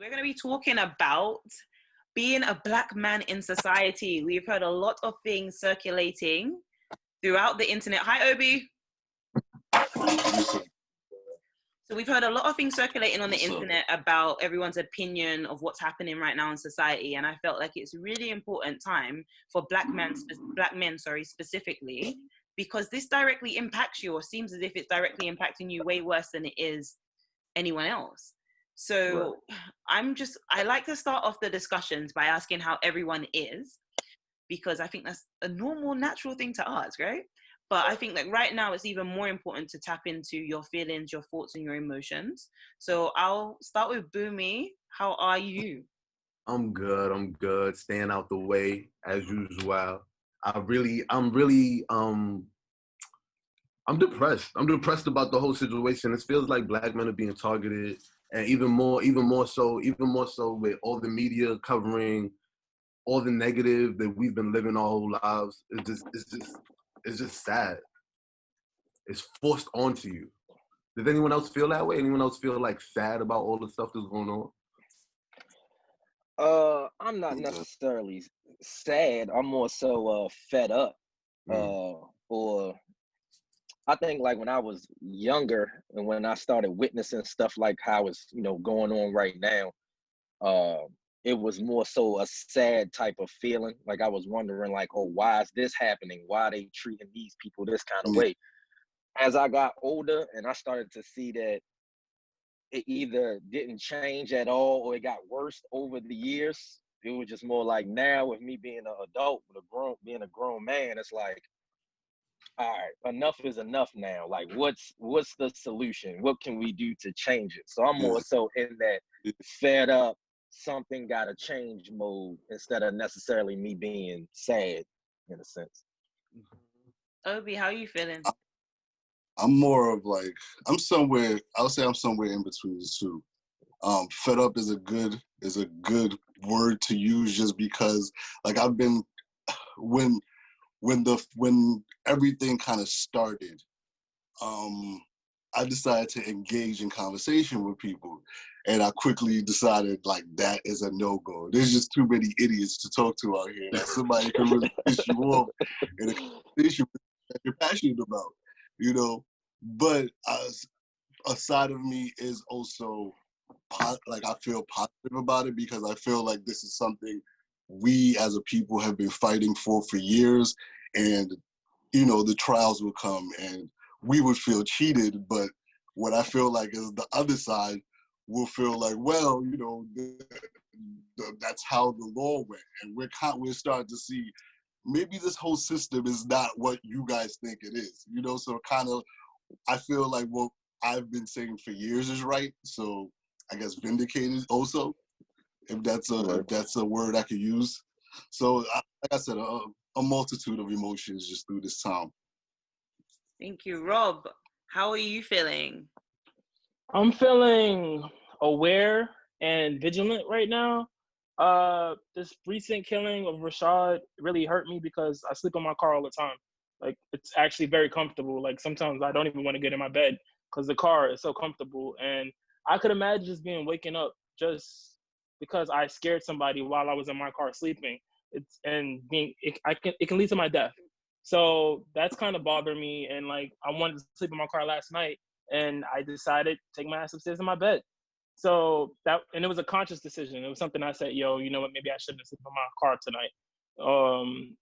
We're going to be talking about being a Black man in society. We've heard a lot of things circulating throughout the internet. Hi, Obi. So we've heard a lot of things circulating on the internet about everyone's opinion of what's happening right now in society, and I felt like it's a really important time for black men specifically, because this directly impacts you, or seems as if it's directly impacting you way worse than it is anyone else. So I like to start off the discussions by asking how everyone is, because I think that's a normal, natural thing to ask, right? But I think that right now it's even more important to tap into your feelings, your thoughts, and your emotions. So I'll start with Boomy. How are you? I'm good. Staying out the way as usual. I'm depressed. I'm depressed about the whole situation. It feels like Black men are being targeted, and even more so with all the media covering all the negative that we've been living our whole lives. It's just sad. It's forced onto you. Does anyone else feel that way? Anyone else feel like sad about all the stuff that's going on? I'm not necessarily sad. I'm more so fed up. Or I think like when I was younger and when I started witnessing stuff like how it's going on right now, it was more so a sad type of feeling. Like I was wondering, like, oh, why is this happening? Why are they treating these people this kind of way? As I got older and I started to see that it either didn't change at all or it got worse over the years, it was just more like now with me being an adult, being a grown man, it's like, all right, enough is enough now. Like, what's the solution? What can we do to change it? So I'm more so in that fed up, something got to change mode instead of necessarily me being sad in a sense. Obi, how are you feeling? I'm more of like, I would say I'm somewhere in between the two. Fed up is a good word to use, just because like I've been, when everything kind of started, I decided to engage in conversation with people, and I quickly decided like that is a no-go. There's just too many idiots to talk to out here that somebody can really piss you off in a conversation that you're passionate about, But a side of me is also like I feel positive about it, because I feel like this is something we as a people have been fighting for years, and the trials will come and we would feel cheated, but what I feel like is the other side will feel like, well, that's how the law went, and we're starting to see maybe this whole system is not what you guys think it is, so kind of I feel like what I've been saying for years is right, so I guess vindicated also, if that's a word I could use. So like I said, a multitude of emotions just through this time. Thank you. Rob, how are you feeling? I'm feeling aware and vigilant right now. This recent killing of Rashad really hurt me because I sleep in my car all the time. Like, it's actually very comfortable. Like, sometimes I don't even want to get in my bed because the car is so comfortable. And I could imagine just waking up just because I scared somebody while I was in my car sleeping. It can lead to my death. So that's kind of bothering me. And like, I wanted to sleep in my car last night, and I decided to take my ass upstairs in my bed. So and it was a conscious decision. It was something I said, yo, you know what, maybe I shouldn't sleep in my car tonight.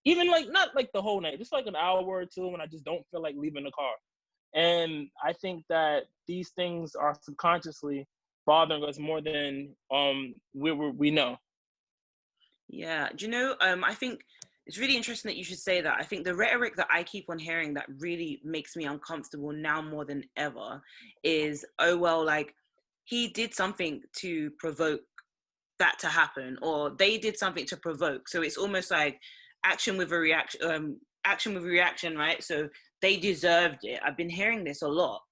Even like, not like the whole night, just like an hour or two when I just don't feel like leaving the car. And I think that these things are subconsciously bothering us more than we know. Yeah, do you know, I think it's really interesting that you should say that. I think the rhetoric that I keep on hearing that really makes me uncomfortable now more than ever is, oh, well, like, he did something to provoke that to happen, or they did something to provoke. So it's almost like action with a reaction, right? So they deserved it. I've been hearing this a lot.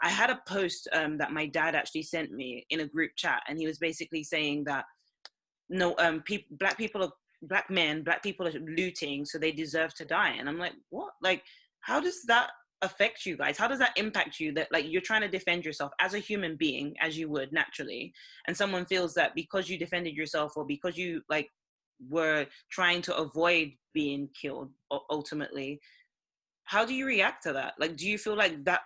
I had a post that my dad actually sent me in a group chat, and he was basically saying that no, black people are looting, so they deserve to die. And I'm like, what? Like, how does that affect you guys? How does that impact you, that like you're trying to defend yourself as a human being, as you would naturally, and someone feels that because you defended yourself, or because you like were trying to avoid being killed ultimately, how do you react to that? Like, do you feel like that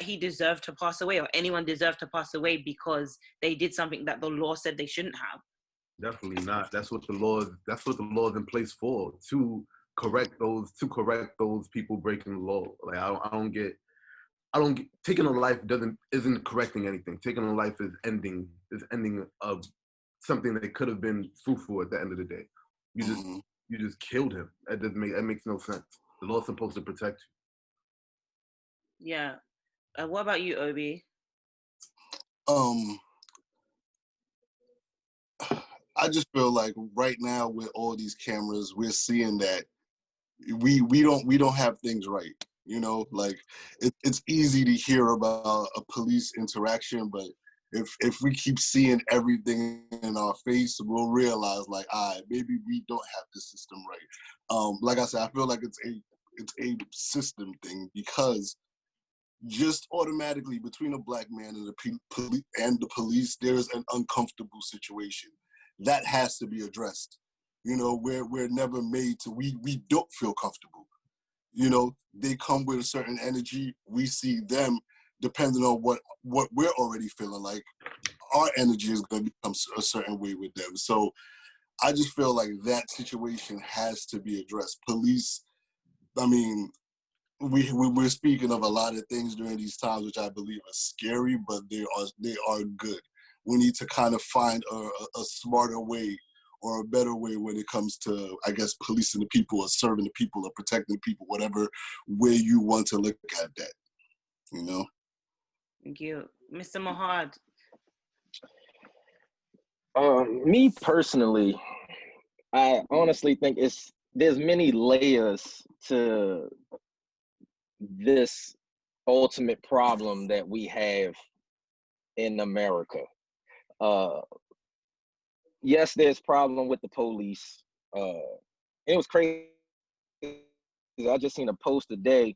he deserved to pass away, or anyone deserved to pass away because they did something that the law said they shouldn't have? Definitely not. That's what the law is in place for, to correct those people breaking the law. Like I don't get taking a life isn't correcting anything. Taking a life is ending of something that could have been fruitful at the end of the day. You just killed him. That makes no sense. The law's supposed to protect you. Yeah. What about you, Obi? I just feel like right now with all these cameras, we're seeing that we don't have things right. You know, like it's easy to hear about a police interaction, but if we keep seeing everything in our face, we'll realize like, maybe we don't have the system right. Like I said, I feel like it's a system thing, because just automatically between a black man and the police, there's an uncomfortable situation that has to be addressed. You know, we're never made to, we don't feel comfortable. You know, they come with a certain energy. We see them, depending on what we're already feeling like, our energy is going to become a certain way with them. So I just feel like that situation has to be addressed. Police, I mean, we're speaking of a lot of things during these times, which I believe are scary, but they are good. We need to kind of find a smarter way or a better way when it comes to, I guess, policing the people or serving the people or protecting the people, whatever way you want to look at that, you know? Thank you. Mr. Mahad. Me personally, I honestly think there's many layers to this ultimate problem that we have in America. Yes, there's problem with the police. It was crazy. I just seen a post today.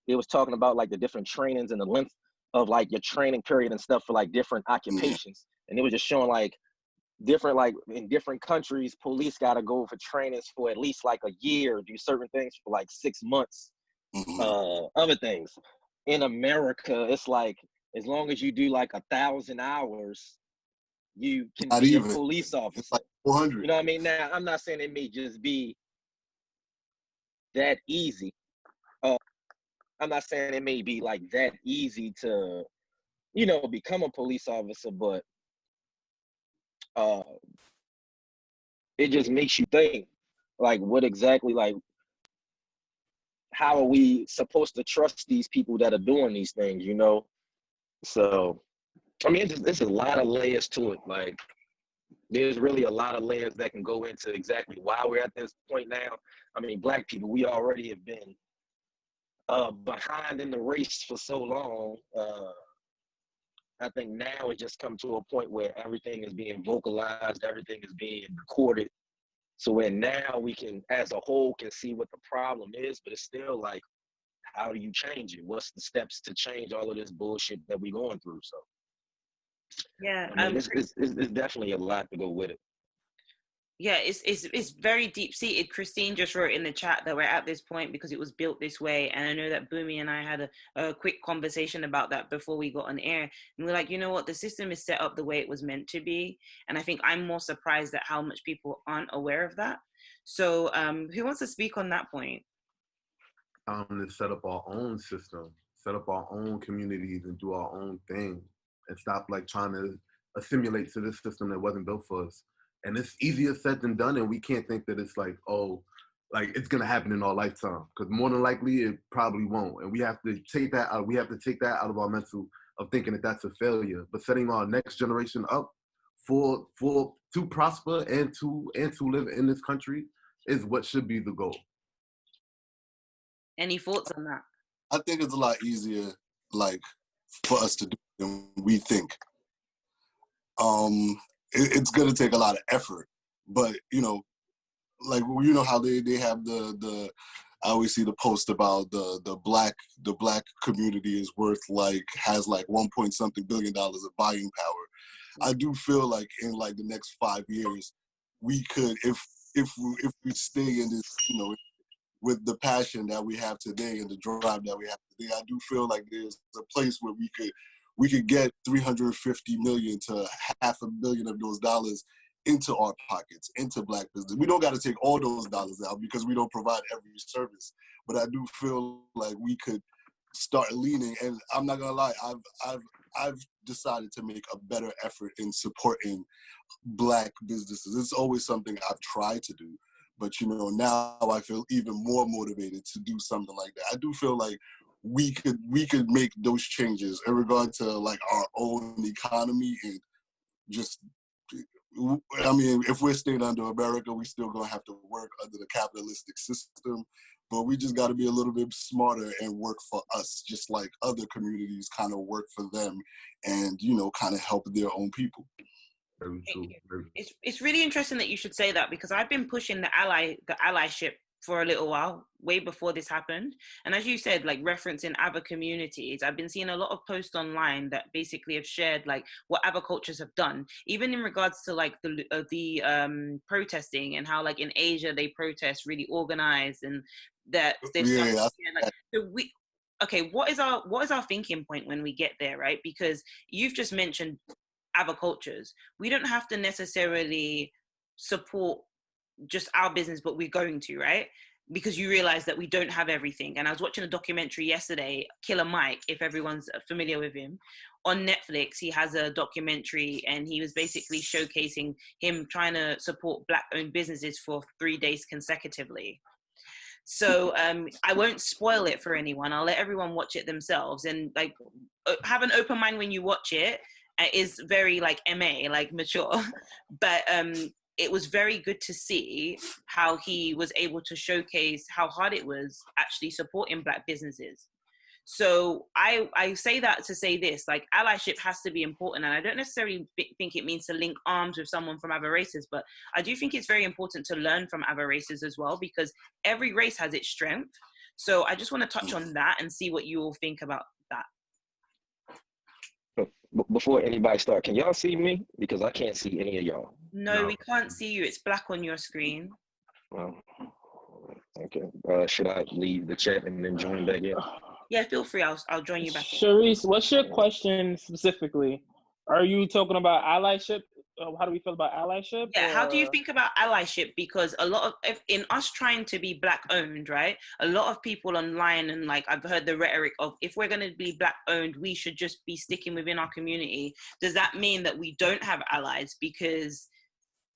It was talking about like the different trainings and the length of like your training period and stuff for like different occupations. And it was just showing like different, like in different countries, police got to go for trainings for at least like a year, do certain things for like 6 months, other things. In America, it's like, as long as you do like 1,000 hours, you can Not be even. a police officer. It's like 400. You know what I mean? Now, I'm not saying it may just be that easy. I'm not saying it may be like that easy to, you know, become a police officer, but it just makes you think, like, what exactly, like, how are we supposed to trust these people that are doing these things, you know? So, I mean, there's a lot of layers to it. Like, there's really a lot of layers that can go into exactly why we're at this point now. I mean, Black people, we already have been behind in the race for so long. I think now it just come to a point where everything is being vocalized, everything is being recorded. So when now we can, as a whole, can see what the problem is, but it's still like, how do you change it? What's the steps to change all of this bullshit that we're going through? So, Yeah, I mean, it's definitely a lot to go with it. Yeah, it's very deep seated. Christine just wrote in the chat that we're at this point because it was built this way, and I know that Boomy and I had a quick conversation about that before we got on air, and we're like, you know what, the system is set up the way it was meant to be, and I think I'm more surprised at how much people aren't aware of that. So, who wants to speak on that point? To set up our own system, set up our own communities, and do our own thing, and stop like trying to assimilate to this system that wasn't built for us. And it's easier said than done, and we can't think that it's like, oh, like it's gonna happen in our lifetime, because more than likely it probably won't. And we have to take that out. We have to take that out of our mental of thinking that that's a failure. But setting our next generation up for to prosper and to live in this country is what should be the goal. Any thoughts on that? I think it's a lot easier, like, for us to do than we think. It's gonna take a lot of effort, but you know, like, you know how they have the I always see the post about the black community is worth has 1 point something billion dollars of buying power. I do feel like in the next 5 years, we could, if we stay in this, with the passion that we have today and the drive that we have today, I do feel like there's a place where we could get 350 million to $500 million of those dollars into our pockets, into black business. We don't got to take all those dollars out because we don't provide every service. But I do feel like we could start leaning, and I'm not gonna lie, I've decided to make a better effort in supporting black businesses. It's always something I've tried to do, but now I feel even more motivated to do something like that. I do feel like we could make those changes in regard to our own economy and just. I mean, if we're staying under America, we still gonna have to work under the capitalistic system, but we just got to be a little bit smarter and work for us, just like other communities kind of work for them, and kind of help their own people. Very true. It's really interesting that you should say that, because I've been pushing the allyship for a little while, way before this happened. And as you said, referencing other communities, I've been seeing a lot of posts online that basically have shared what other cultures have done, even in regards to the protesting, and how in Asia they protest really organized, and that they've okay, what is our thinking point when we get there, right? Because you've just mentioned other cultures. We don't have to necessarily support just our business, but we're going to, right? Because you realize that we don't have everything. And I was watching a documentary yesterday, Killer Mike, if everyone's familiar with him, on Netflix. He has a documentary, and he was basically showcasing him trying to support black-owned businesses for 3 days consecutively. So I won't spoil it for anyone. I'll let everyone watch it themselves, and have an open mind when you watch it. It is very MA, mature, but it was very good to see how he was able to showcase how hard it was actually supporting black businesses. So I say that to say this, allyship has to be important. And I don't necessarily think it means to link arms with someone from other races, but I do think it's very important to learn from other races as well, because every race has its strength. So I just want to touch on that and see what you all think about that. Before anybody start, can y'all see me? Because I can't see any of y'all. No, we can't see you. It's black on your screen. Well, okay. Should I leave the chat and then join back in? Yeah, feel free. I'll join you back in. Sharice, what's your question specifically? Are you talking about allyship? How do we feel about allyship? Yeah, how do you think about allyship? Because a lot of, in us trying to be black owned, right? A lot of people online, and I've heard the rhetoric of, if we're going to be black owned, we should just be sticking within our community. Does that mean that we don't have allies? Because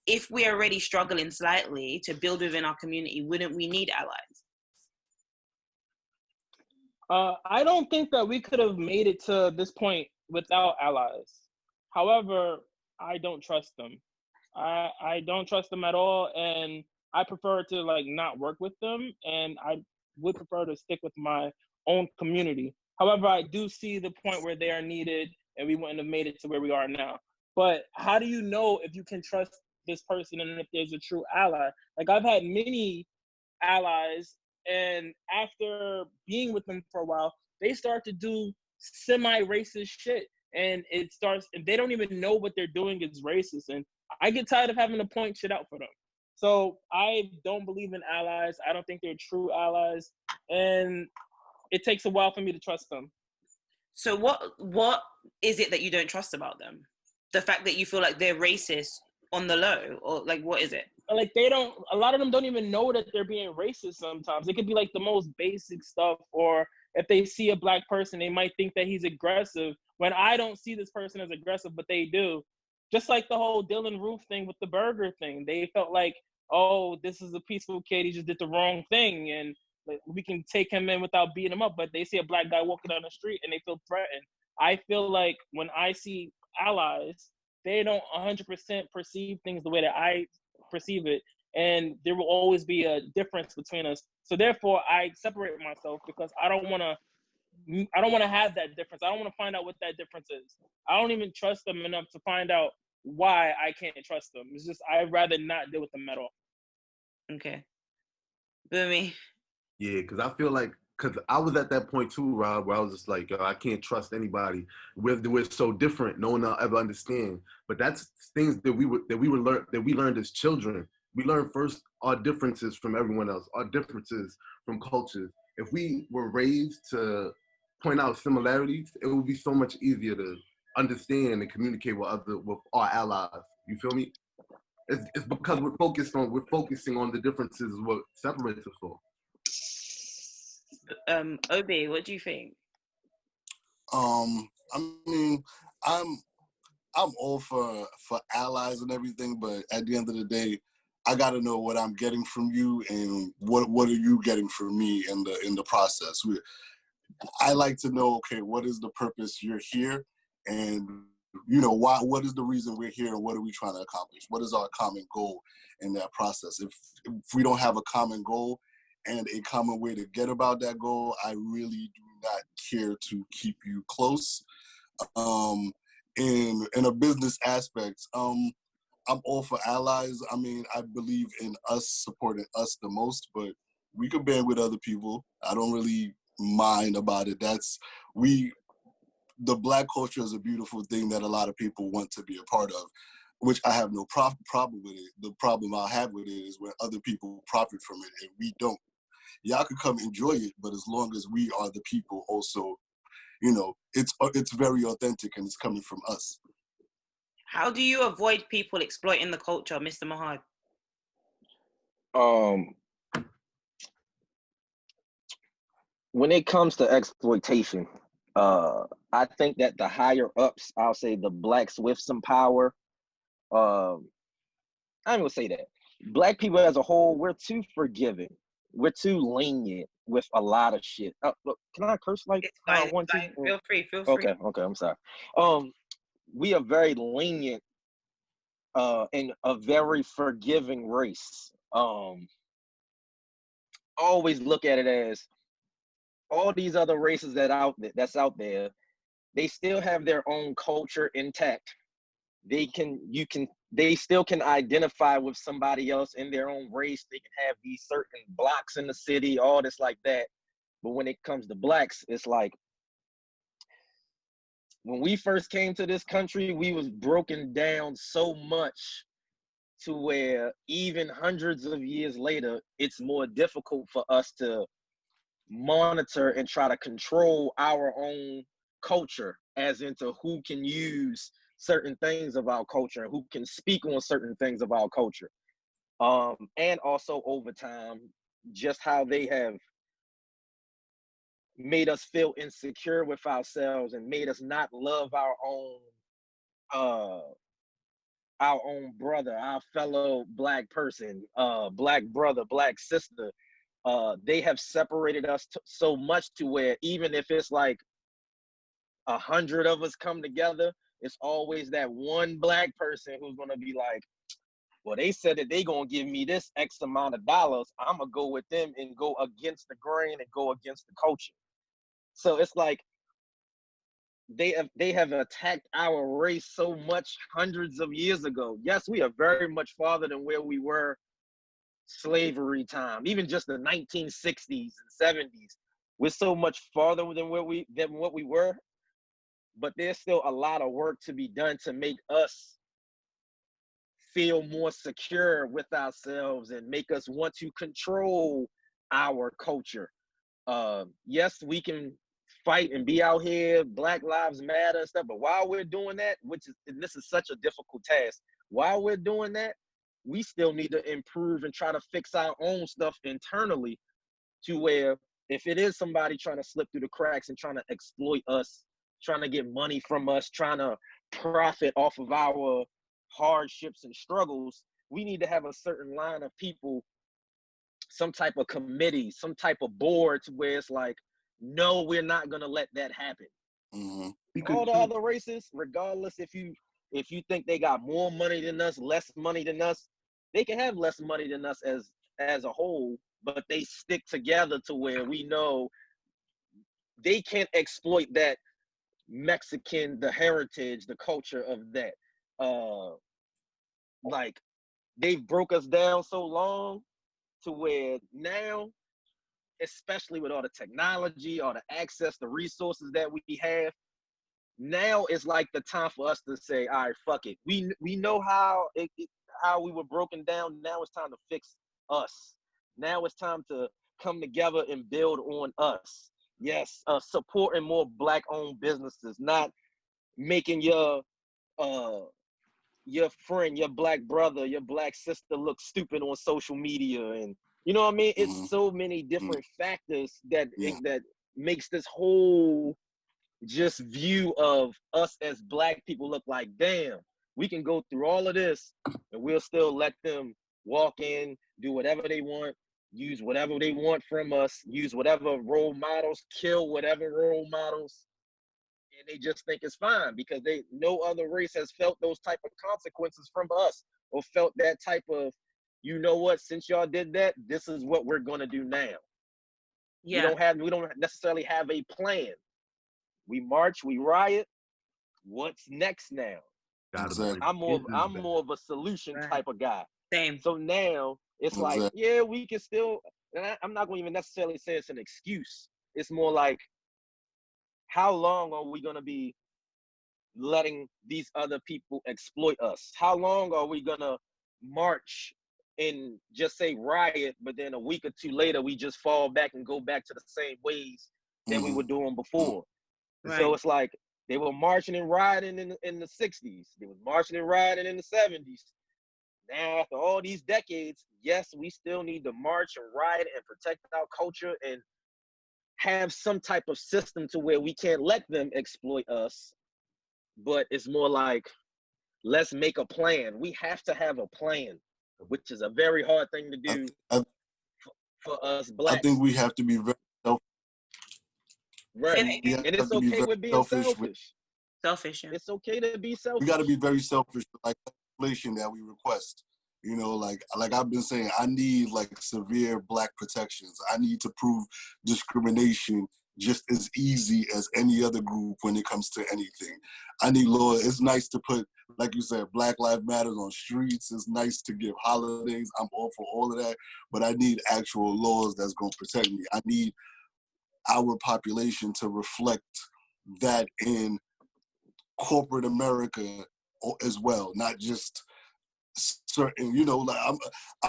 if we're already struggling slightly to build within our community, wouldn't we need allies? I don't think that we could have made it to this point without allies. However, I don't trust them. I don't trust them at all, and I prefer to not work with them, and I would prefer to stick with my own community. However, I do see the point where they are needed, and we wouldn't have made it to where we are now. But how do you know if you can trust this person and if there's a true ally? I've had many allies, and after being with them for a while, they start to do semi-racist shit, and they don't even know what they're doing is racist, and I get tired of having to point shit out for them. So I don't believe in allies. I don't think they're true allies, and it takes a while for me to trust them. So what is it that you don't trust about them? The fact that you feel like they're racist on the low, or what is it? A lot of them don't even know that they're being racist sometimes. It could be the most basic stuff, or if they see a black person, they might think that he's aggressive, when I don't see this person as aggressive, but they do. Just like the whole Dylan Roof thing with the burger thing. They felt oh, this is a peaceful kid, he just did the wrong thing, and we can take him in without beating him up, but they see a black guy walking down the street and they feel threatened. I feel like when I see allies, they don't 100% perceive things the way that I perceive it, and there will always be a difference between us. So therefore, I separate myself, because I don't want to have that difference. I don't want to find out what that difference is. I don't even trust them enough to find out why I can't trust them. It's just, I'd rather not deal with them at all. Okay. Boomy. Yeah, because I feel like, because I was at that point too, Rob, where I was just like, yo, I can't trust anybody. We're so different. No one will ever understand. But that's things that we learned as children. We learned first our differences from everyone else, our differences from cultures. If we were raised to point out similarities, it would be so much easier to understand and communicate with our allies. You feel me? It's because we're focusing on the differences is what separates us all. Obi, what do you think? I mean, I'm I'm all for allies and everything, but at the end of the day, I got to know what I'm getting from you and what are you getting from me in the process. I like to know, okay, what is the purpose you're here, and why? What is the reason we're here, and what are we trying to accomplish? What is our common goal in that process? If we don't have a common goal and a common way to get about that goal, I really do not care to keep you close. Um, in a business aspect, I'm all for allies. I mean, I believe in us supporting us the most, but we could band with other people. I don't really mind about it. The Black culture is a beautiful thing that a lot of people want to be a part of, which I have no problem with it. The problem I have with it is when other people profit from it and we don't. Y'all can come enjoy it, but as long as we are the people also, it's very authentic and it's coming from us. How do you avoid people exploiting the culture, Mr. Mahad? When it comes to exploitation, I think that the higher ups, I'll say the blacks with some power, I'm gonna say that Black people as a whole, we're too forgiving. We're too lenient with a lot of shit. Look, can I curse like It's how fine. I want to? Feel free. Feel free. Okay, I'm sorry. We are very lenient and a very forgiving race. Always look at it as all these other races that's out there, they still have their own culture intact. They still can identify with somebody else in their own race. They can have these certain blocks in the city, all this like that. But when it comes to blacks, it's like when we first came to this country, we was broken down so much to where even hundreds of years later, it's more difficult for us to monitor and try to control our own culture, as into who can use certain things of our culture and who can speak on certain things of our culture. And also over time, just how they have made us feel insecure with ourselves and made us not love uh our own brother, our fellow Black person, Black brother, Black sister. They have separated us so much to where even if it's like 100 of us come together, it's always that one Black person who's gonna be like, well, they said that they gonna give me this X amount of dollars. I'm gonna go with them and go against the grain and go against the culture. So it's like they have attacked our race so much hundreds of years ago. Yes, we are very much farther than where we were slavery time, even just the 1960s and 70s. We're so much farther than what we were, but there's still a lot of work to be done to make us feel more secure with ourselves and make us want to control our culture. Yes, we can fight and be out here, Black Lives Matter and stuff, but while we're doing that, and this is such a difficult task, while we're doing that, we still need to improve and try to fix our own stuff internally to where if it is somebody trying to slip through the cracks and trying to exploit us, trying to get money from us, trying to profit off of our hardships and struggles, we need to have a certain line of people, some type of committee, some type of board to where it's like, no, we're not gonna let that happen. Mm-hmm. All the other races, regardless if you think they got more money than us, less money than us, they can have less money than us as a whole, but they stick together to where we know they can't exploit that Mexican, the heritage, the culture of that. Like they've broke us down so long to where now especially with all the technology, all the access, the resources that we have. Now it's like the time for us to say, all right, fuck it. We know how we were broken down. Now it's time to fix us. Now it's time to come together and build on us. Yes, supporting more Black-owned businesses, not making your friend, your Black brother, your Black sister look stupid on social media, and you know what I mean. It's so many different factors that that makes this whole just view of us as Black people look like, damn, we can go through all of this and we'll still let them walk in, do whatever they want, use whatever they want from us, use whatever role models, kill whatever role models, and they just think it's fine because no other race has felt those type of consequences from us or felt that type of, you know what, since y'all did that, this is what we're gonna do now. Yeah. We don't necessarily have a plan. We march, we riot. What's next now? I'm more of a solution type of guy. Same. So now it's like, yeah, we can still, and I'm not going to even necessarily say it's an excuse. It's more like, how long are we going to be letting these other people exploit us? How long are we going to march and just say riot, but then a week or two later, we just fall back and go back to the same ways that we were doing before? Right. So it's like they were marching and rioting in the 60s. They were marching and rioting in the 70s. Now, after all these decades, yes, we still need to march and riot and protect our culture and have some type of system to where we can't let them exploit us. But it's more like, let's make a plan. We have to have a plan, which is a very hard thing to do for us Blacks. I think we have to be very selfish. Right. And it's okay with being selfish. Selfish, yeah. It's okay to be selfish. We got to be very selfish, like legislation that we request. You know, like I've been saying, I need like severe Black protections. I need to prove discrimination just as easy as any other group when it comes to anything. I need law. It's nice to put, like you said, Black Lives Matter on streets. It's nice to give holidays. I'm all for all of that. But I need actual laws that's going to protect me. I need our population to reflect that in corporate America as well, not just certain, you know, like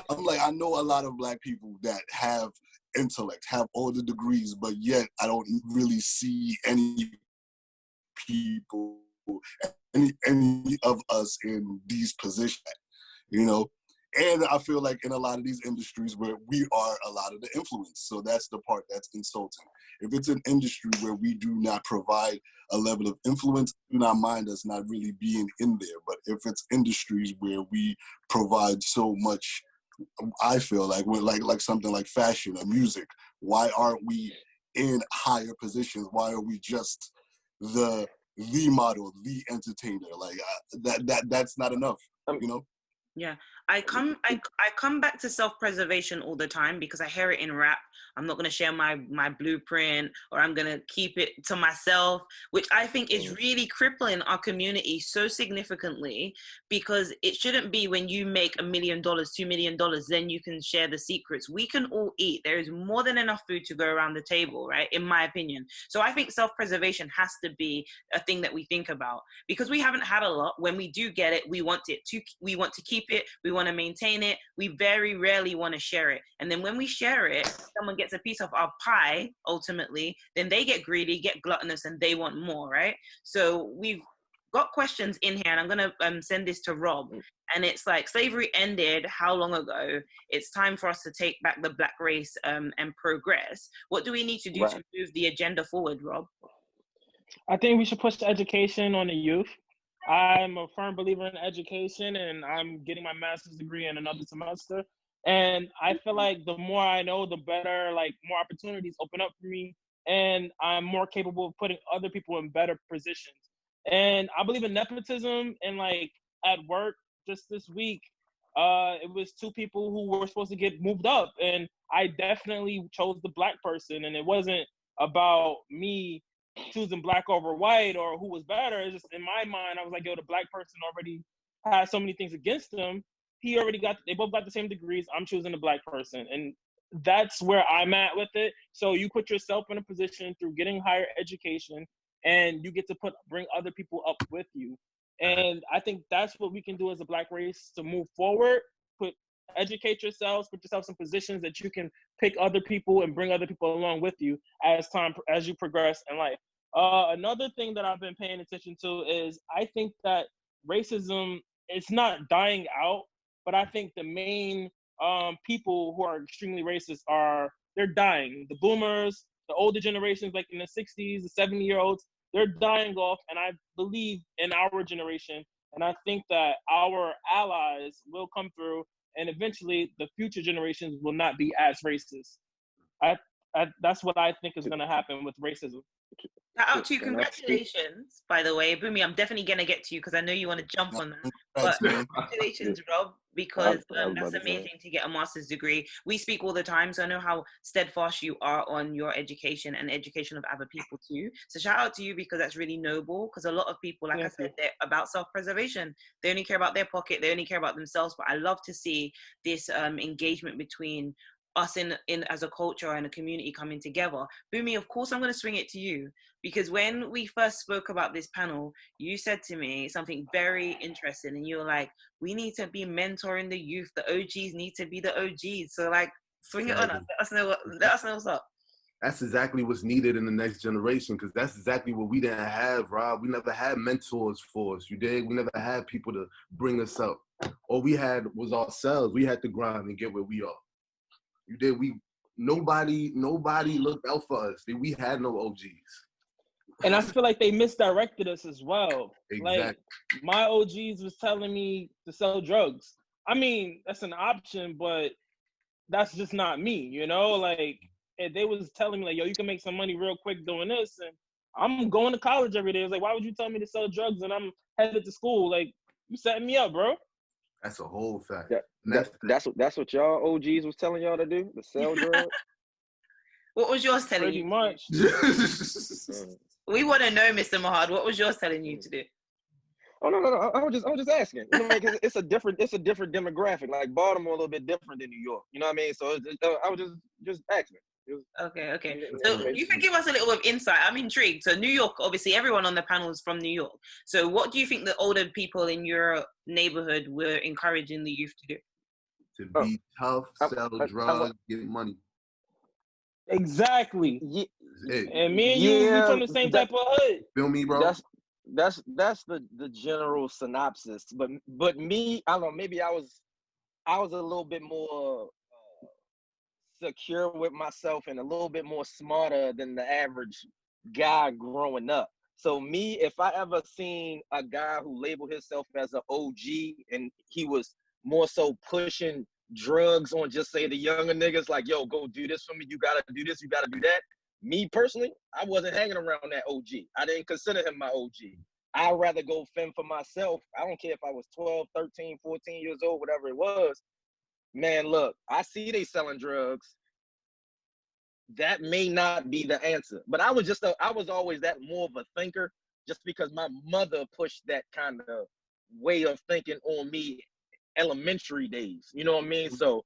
I'm like, I know a lot of Black people that have intellect, have all the degrees, but yet I don't really see any people, any of us in these positions, you know. And I feel like in a lot of these industries where we are a lot of the influence. So that's the part that's insulting. If it's an industry where we do not provide a level of influence, do not mind us not really being in there. But if it's industries where we provide so much, I feel like we're like something like fashion or music, why aren't we in higher positions? Why are we just the model, the entertainer? Like that's not enough, you know? Yeah, I come back to self-preservation all the time because I hear it in rap. I'm not going to share my blueprint, or I'm going to keep it to myself, which I think is really crippling our community so significantly, because it shouldn't be when you make $1 million, $2 million, then you can share the secrets. We can all eat. There is more than enough food to go around the table, right? In my opinion. So I think self-preservation has to be a thing that we think about, because we haven't had a lot. When we do get it, we want to keep it, we want to maintain it, we very rarely want to share it. And then when we share it, someone gets a piece of our pie, ultimately, then they get greedy, get gluttonous, and they want more, right? So we've got questions in here, and I'm going to send this to Rob. And it's like, slavery ended how long ago? It's time for us to take back the Black race and progress. What do we need to do to move the agenda forward, Rob? I think we should push education on the youth. I'm a firm believer in education, and I'm getting my master's degree in another semester. And I feel like the more I know, the better, like, more opportunities open up for me, and I'm more capable of putting other people in better positions. And I believe in nepotism. And like at work just this week, it was 2 people who were supposed to get moved up, and I definitely chose the Black person. And it wasn't about me choosing Black over white or who was better. It's just, in my mind, I was like, yo, the Black person already has so many things against them. They both got the same degrees. I'm choosing the Black person. And that's where I'm at with it. So you put yourself in a position through getting higher education, and you get to bring other people up with you. And I think that's what we can do as a Black race to move forward. Educate yourselves, put yourselves in positions that you can pick other people and bring other people along with you as you progress in life. Another thing that I've been paying attention to is I think that racism, it's not dying out, but I think the main people who are extremely racist they're dying. The boomers, the older generations, like in the 60s, the 70-year-olds, they're dying off. And I believe in our generation, and I think that our allies will come through, and eventually the future generations will not be as racist. That's what I think is going to happen with racism. Shout out to you. Congratulations, by the way. Boomy, I'm definitely going to get to you because I know you want to jump on that. But congratulations, Rob, because that's amazing to get a master's degree. We speak all the time, so I know how steadfast you are on your education and education of other people too. So shout out to you because that's really noble, because a lot of people, like I said, they're about self-preservation. They only care about their pocket. They only care about themselves. But I love to see this engagement between us in as a culture and a community coming together. Boomy, of course I'm going to swing it to you, because when we first spoke about this panel, you said to me something very interesting, and you were like, we need to be mentoring the youth. The OGs need to be the OGs. So like, swing it on us. Let us know what's up. That's exactly what's needed in the next generation, because that's exactly what we didn't have, Rob. We never had mentors for us, you dig? We never had people to bring us up. All we had was ourselves. We had to grind and get where we are. You did. Nobody looked out for us. We had no OGs. And I feel like they misdirected us as well. Exactly. Like, my OGs was telling me to sell drugs. I mean, that's an option, but that's just not me, you know? Like, they was telling me, like, yo, you can make some money real quick doing this. And I'm going to college every day. It's like, why would you tell me to sell drugs and I'm headed to school? Like, you setting me up, bro. That's a whole fact. That's what y'all OGs was telling y'all to do, to sell drugs. What was yours telling Pretty you? Much. We want to know, Mr. Mahad. What was yours telling you to do? Oh no! I was just asking. You know, because it's a different demographic. Like Baltimore, a little bit different than New York. You know what I mean? So I was just asking. Okay. So you can give us a little bit of insight. I'm intrigued. So New York, obviously, everyone on the panel is from New York. So what do you think the older people in your neighborhood were encouraging the youth to do? To be tough, sell drugs, get money. Exactly. And me and you, we from the same type of hood. Feel me, bro? That's the general synopsis. But me, I don't know. Maybe I was a little bit more secure with myself and a little bit more smarter than the average guy growing up. So me, if I ever seen a guy who labeled himself as an OG and he was more so pushing drugs on just say the younger niggas, like, yo, go do this for me, you gotta do this, you gotta do that. Me personally, I wasn't hanging around that OG. I didn't consider him my OG. I'd rather go fend for myself. I don't care if I was 12, 13, 14 years old, whatever it was. Man, look, I see they selling drugs. That may not be the answer. But I was always that more of a thinker, just because my mother pushed that kind of way of thinking on me elementary days. You know what I mean? So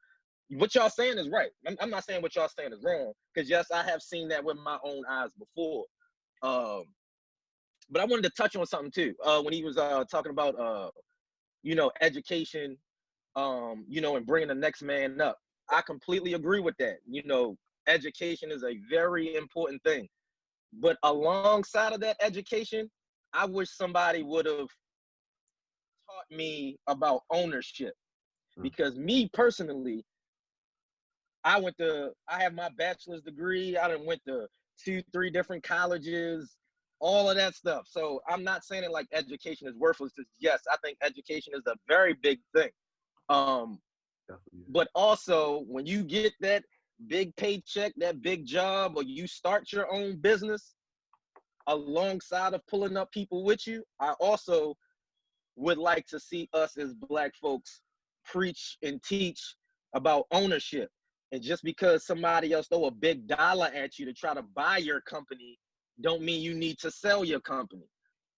what y'all saying is right. I'm not saying what y'all saying is wrong, because yes, I have seen that with my own eyes before. But I wanted to touch on something too. When he was talking about education, and bringing the next man up. I completely agree with that. Education is a very important thing. But alongside of that education, I wish somebody would have taught me about ownership. Because me personally, I have my bachelor's degree. I done went to 2-3 different colleges, all of that stuff. So I'm not saying it like education is worthless. Yes, I think education is a very big thing. But also when you get that big paycheck, that big job, or you start your own business alongside of pulling up people with you, I also would like to see us as Black folks preach and teach about ownership. And just because somebody else throw a big dollar at you to try to buy your company, don't mean you need to sell your company.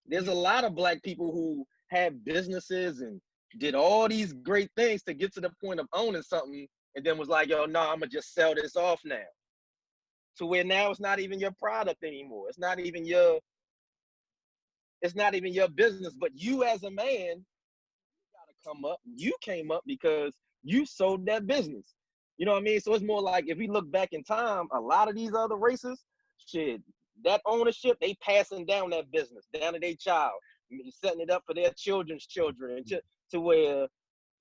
There's a lot of Black people who have businesses and did all these great things to get to the point of owning something, and then was like, yo, no, I'm gonna just sell this off now. To where now it's not even your product anymore. It's not even your business. But you as a man, you gotta come up. You came up because you sold that business. You know what I mean? So it's more like, if we look back in time, a lot of these other races, shit, that ownership, they passing down that business down to their child, setting it up for their children's children, to where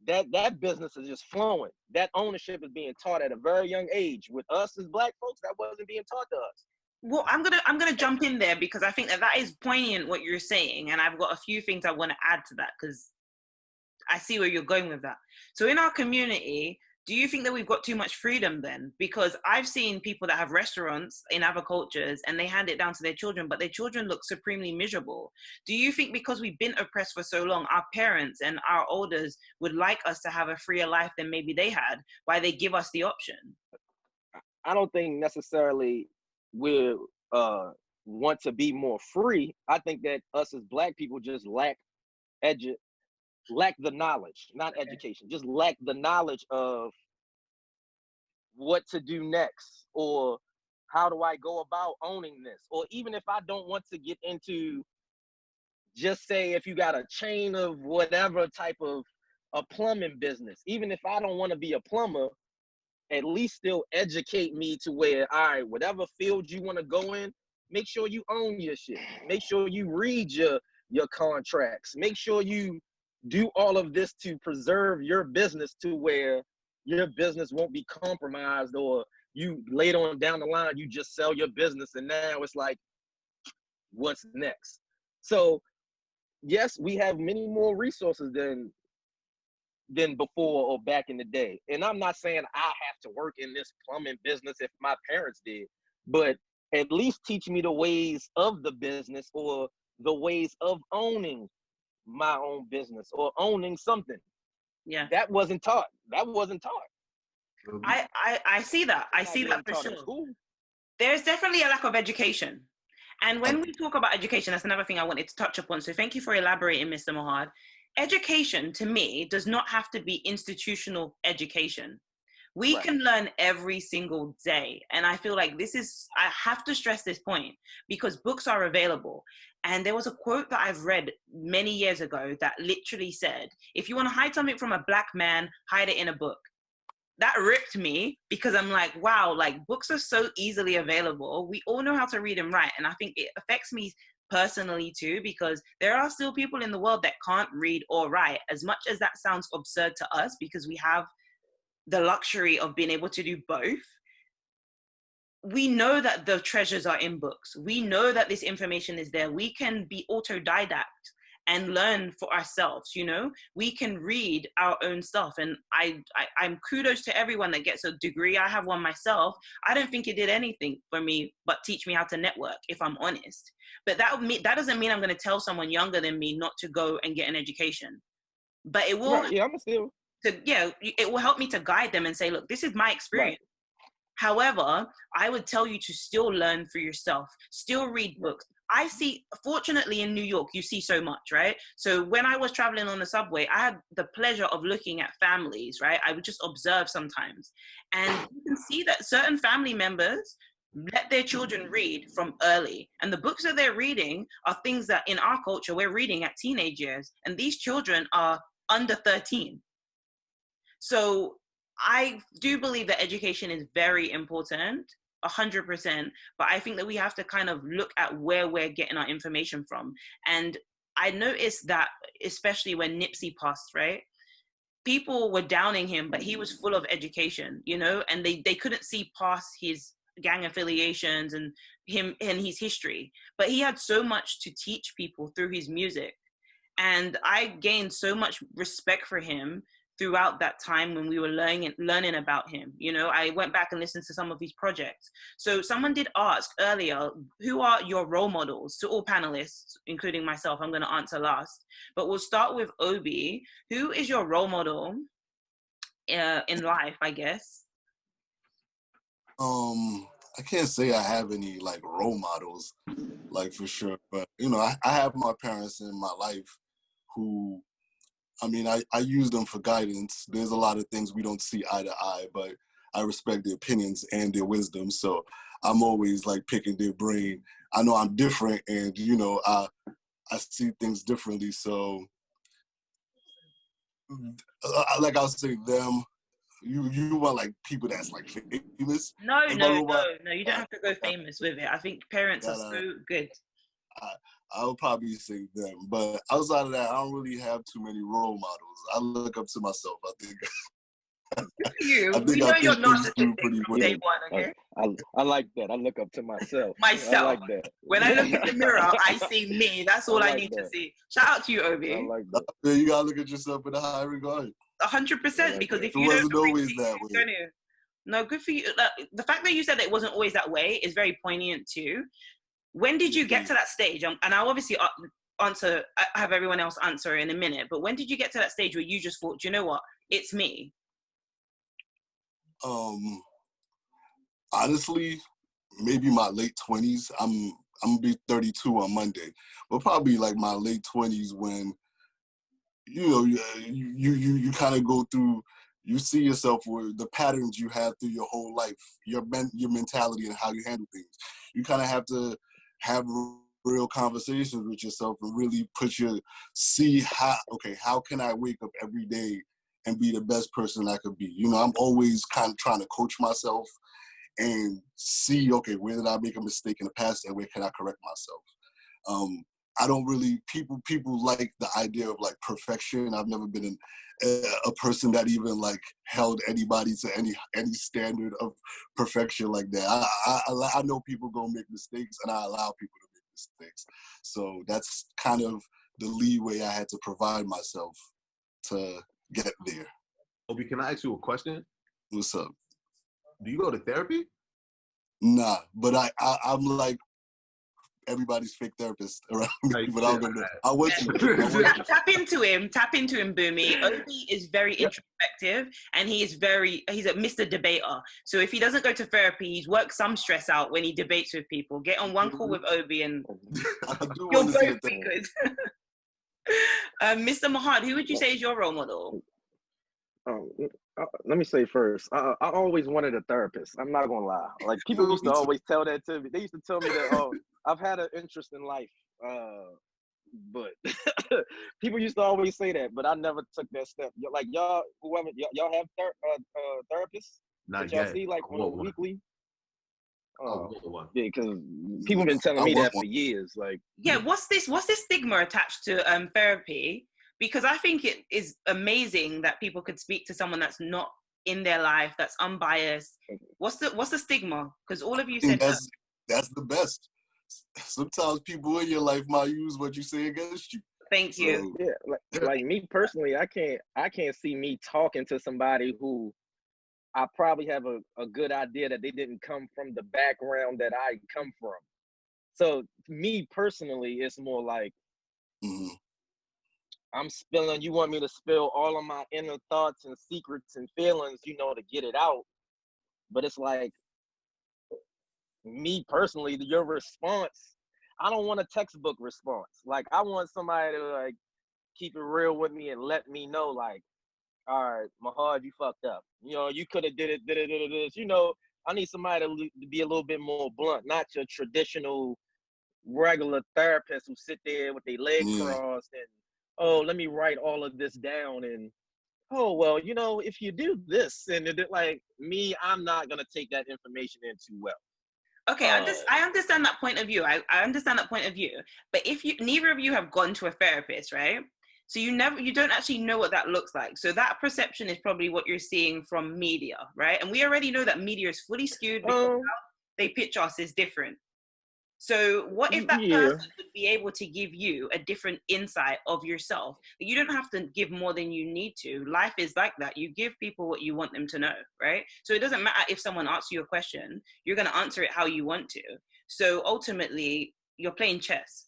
that business is just flowing. That ownership is being taught at a very young age. With us as Black folks, that wasn't being taught to us. Well, I'm gonna jump in there because I think that is poignant what you're saying, and I've got a few things I want to add to that because I see where you're going with that. So in our community, do you think that we've got too much freedom then? Because I've seen people that have restaurants in other cultures and they hand it down to their children, but their children look supremely miserable. Do you think because we've been oppressed for so long, our parents and our elders would like us to have a freer life than maybe they had, why they give us the option? I don't think necessarily we want to be more free. I think that us as Black people just lack the knowledge, not education, just lack the knowledge of what to do next, or how do I go about owning this? Or even if I don't want to get into, just say if you got a chain of whatever type of a plumbing business, even if I don't want to be a plumber, at least still educate me to where, all right, whatever field you want to go in, make sure you own your shit. Make sure you read your contracts. Make sure you do all of this to preserve your business to where your business won't be compromised, or you later on down the line, you just sell your business and now it's like, what's next? So yes, we have many more resources than before or back in the day. And I'm not saying I have to work in this plumbing business if my parents did, but at least teach me the ways of the business, or the ways of owning my own business or owning something. Yeah. That wasn't taught. I see that. I see that for sure. There's definitely a lack of education. And when we talk about education, that's another thing I wanted to touch upon. So thank you for elaborating, Mr. Mahad. Education, to me, does not have to be institutional education. We can learn every single day. And I feel like I have to stress this point because books are available. And there was a quote that I've read many years ago that literally said, if you want to hide something from a Black man, hide it in a book. That ripped me because I'm like, wow, like books are so easily available. We all know how to read and write. And I think it affects me personally too, because there are still people in the world that can't read or write, as much as that sounds absurd to us because we have the luxury of being able to do both. We know that the treasures are in books. We know that this information is there. We can be autodidact and learn for ourselves, you know? We can read our own stuff. And I'm kudos to everyone that gets a degree. I have one myself. I don't think it did anything for me but teach me how to network, if I'm honest. But that doesn't mean I'm going to tell someone younger than me not to go and get an education. But it will, it will help me to guide them and say, look, this is my experience. Right. However, I would tell you to still learn for yourself, still read books. I see, fortunately in New York, you see so much, right? So when I was traveling on the subway, I had the pleasure of looking at families, right? I would just observe sometimes. And you can see that certain family members let their children read from early. And the books that they're reading are things that in our culture, we're reading at teenage years. And these children are under 13. So I do believe that education is very important, 100%, but I think that we have to kind of look at where we're getting our information from. And I noticed that, especially when Nipsey passed, right? People were downing him, but he was full of education, you know, and they couldn't see past his gang affiliations and him and his history. But he had so much to teach people through his music. And I gained so much respect for him throughout that time when we were learning about him. You know, I went back and listened to some of his projects. So someone did ask earlier, who are your role models? To all panelists, including myself, I'm going to answer last. But we'll start with Obi. Who is your role model in life, I guess? I can't say I have any like role models, like for sure. But, you know, I have my parents in my life who I mean, I use them for guidance. There's a lot of things we don't see eye to eye, but I respect their opinions and their wisdom. So I'm always like picking their brain. I know I'm different, and you know, I see things differently. So, like I'll say them. You want like people that's like famous? No. You don't Uh, have to go famous with it. I think parents are so good. I would probably say them, but outside of that, I don't really have too many role models. I look up to myself. I think. You. I We think know you're things do narcissistic pretty from well. day one. Okay. I like that. I look up to myself. Myself. I like that. When I look in the mirror, I see me. That's all I like need to that. see. Shout out to you, I Obi. like that. You gotta look at yourself in a high regard. 100%. Because if It you don't wasn't always appreciate that it, way. don't you? No, good for you. The fact that you said that it wasn't always that way is very poignant too. When did you get to that stage? And I'll obviously answer. I have everyone else answer in a minute. But when did you get to that stage where you just thought, do you know what? It's me. Honestly, maybe my late 20s. I'm gonna be 32 on Monday, but probably like my late 20s when you know you kind of go through. You see yourself with the patterns you have through your whole life, your mentality and how you handle things. You kind of have to have real conversations with yourself and really see how can I wake up every day and be the best person I could be. You know, I'm always kind of trying to coach myself and see, okay, where did I make a mistake in the past and where can I correct myself? I don't really, people like the idea of like perfection. I've never been a person that even like held anybody to any standard of perfection like that. I know people gonna make mistakes and I allow people to make mistakes. So that's kind of the leeway I had to provide myself to get there. Obi, can I ask you a question? What's up? Do you go to therapy? Nah, but I'm like everybody's fake therapist around me, but I'll go there. I went to Tap into him, Boomy. Obi is very introspective and he's a Mr. Debater. So if he doesn't go to therapy, he's worked some stress out when he debates with people. Get on one call with Obi and you'll both be good. Mr. Mahad, who would you say is your role model? Let me say first, I always wanted a therapist. I'm not gonna lie. Like people used to always tell that to me. They used to tell me that, oh, I've had an interest in life, but people used to always say that, but I never took that step. Like y'all, whoever y'all have therapists Not that y'all yet. see like on a weekly. Yeah, because people been telling me that for years. Like, yeah, what's this stigma attached to therapy? Because I think it is amazing that people could speak to someone that's not in their life, that's unbiased. What's the stigma? Because all of you said that's the best. Sometimes people in your life might use what you say against you. Thank you. So, yeah, like me personally, I can't see me talking to somebody who I probably have a good idea that they didn't come from the background that I come from. So me personally, it's more like, you want me to spill all of my inner thoughts and secrets and feelings, you know, to get it out. But it's like, me personally, your response, I don't want a textbook response. Like, I want somebody to like keep it real with me and let me know, like, all right, Mahad, you fucked up. You know, you could have did it. You know, I need somebody to be a little bit more blunt, not your traditional regular therapist who sit there with their legs crossed and, oh, let me write all of this down and, oh, well, you know, if you do this and like me, I'm not going to take that information in too well. Okay, I understand that point of view. I understand that point of view. But if neither of you have gone to a therapist, right? So you don't actually know what that looks like. So that perception is probably what you're seeing from media, right? And we already know that media is fully skewed because how they pitch us is different. So what if that person would be able to give you a different insight of yourself? You don't have to give more than you need to. Life is like that. You give people what you want them to know, right? So it doesn't matter if someone asks you a question, you're going to answer it how you want to. So ultimately, you're playing chess.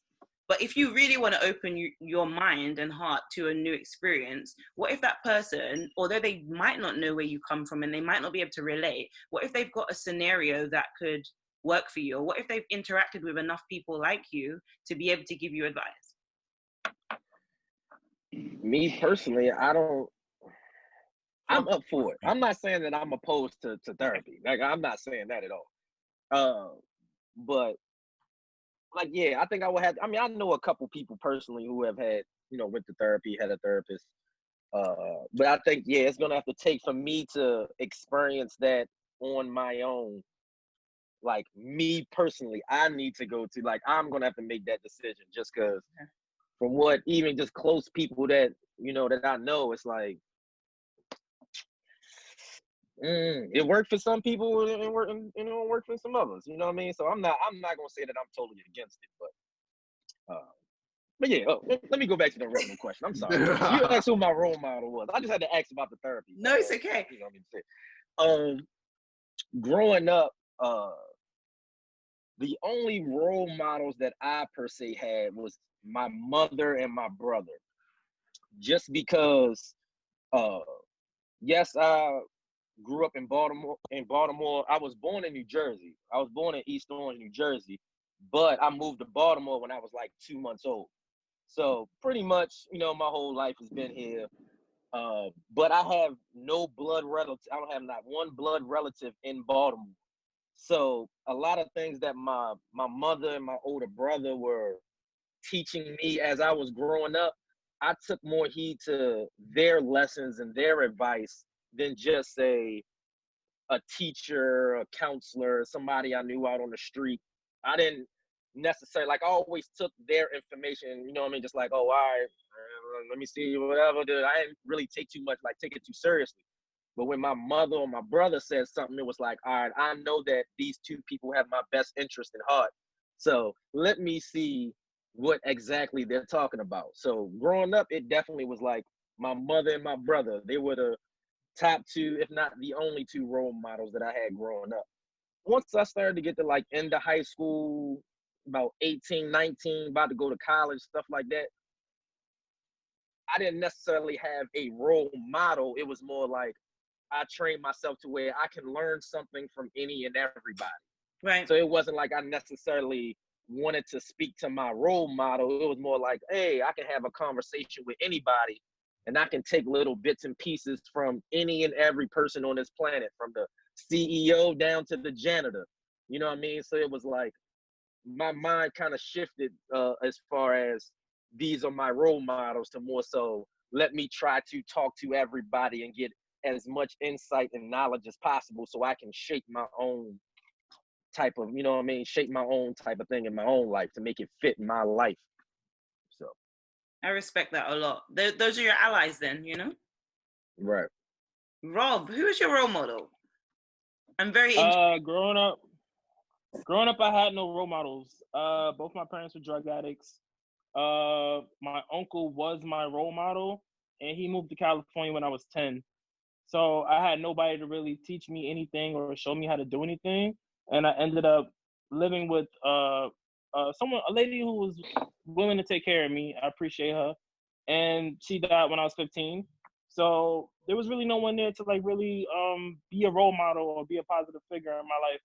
But if you really want to open your mind and heart to a new experience, what if that person, although they might not know where you come from and they might not be able to relate, what if they've got a scenario that could work for you? Or what if they've interacted with enough people like you to be able to give you advice? Me personally, I'm up for it. I'm not saying that I'm opposed to therapy. Like, I'm not saying that at all. But like, yeah, I think I would have. I mean, I know a couple people personally who have had, went to therapy, had a therapist. But I think, yeah, it's gonna have to take for me to experience that on my own. Like, me personally, I need to go to, like, I'm gonna have to make that decision just because from what even just close people that that I know, it's like it worked for some people and it don't work for some others. You know what I mean? So I'm not gonna say that I'm totally against it, but yeah. Let me go back to the original question. I'm sorry. You asked who my role model was. I just had to ask about the therapy. No, it's okay. You know what I mean? Growing up, the only role models that I per se had was my mother and my brother. Just because, yes, I grew up in Baltimore. I was born in New Jersey. I was born in East Orange, New Jersey, but I moved to Baltimore when I was like 2 months old. So pretty much, my whole life has been here. But I have no blood relative. I don't have not one blood relative in Baltimore. So a lot of things that my mother and my older brother were teaching me as I was growing up, I took more heed to their lessons and their advice than just a teacher, a counselor, somebody I knew out on the street. I didn't necessarily, like, I always took their information, you know what I mean? Just like, oh, all right, let me see, whatever. Dude. I didn't really take it too seriously. But when my mother or my brother said something, it was like, all right, I know that these two people have my best interest in heart. So let me see what exactly they're talking about. So growing up, it definitely was like my mother and my brother. They were the top two, if not the only two role models that I had growing up. Once I started to get to like into high school, about 18, 19, about to go to college, stuff like that, I didn't necessarily have a role model. It was more like I trained myself to where I can learn something from any and everybody. Right. So it wasn't like I necessarily wanted to speak to my role model. It was more like, hey, I can have a conversation with anybody and I can take little bits and pieces from any and every person on this planet, from the CEO down to the janitor. You know what I mean? So it was like my mind kind of shifted as far as these are my role models to more so let me try to talk to everybody and get as much insight and knowledge as possible so I can shape my own type of, you know what I mean, shape my own type of thing in my own life to make it fit my life. So I respect that a lot. Those are your allies then, right. Rob, who is your role model? I'm very growing up I had no role models. Both my parents were drug addicts. My uncle was my role model, and he moved to California when I was 10. So I had nobody to really teach me anything or show me how to do anything. And I ended up living with a lady who was willing to take care of me. I appreciate her. And she died when I was 15. So there was really no one there to like really be a role model or be a positive figure in my life.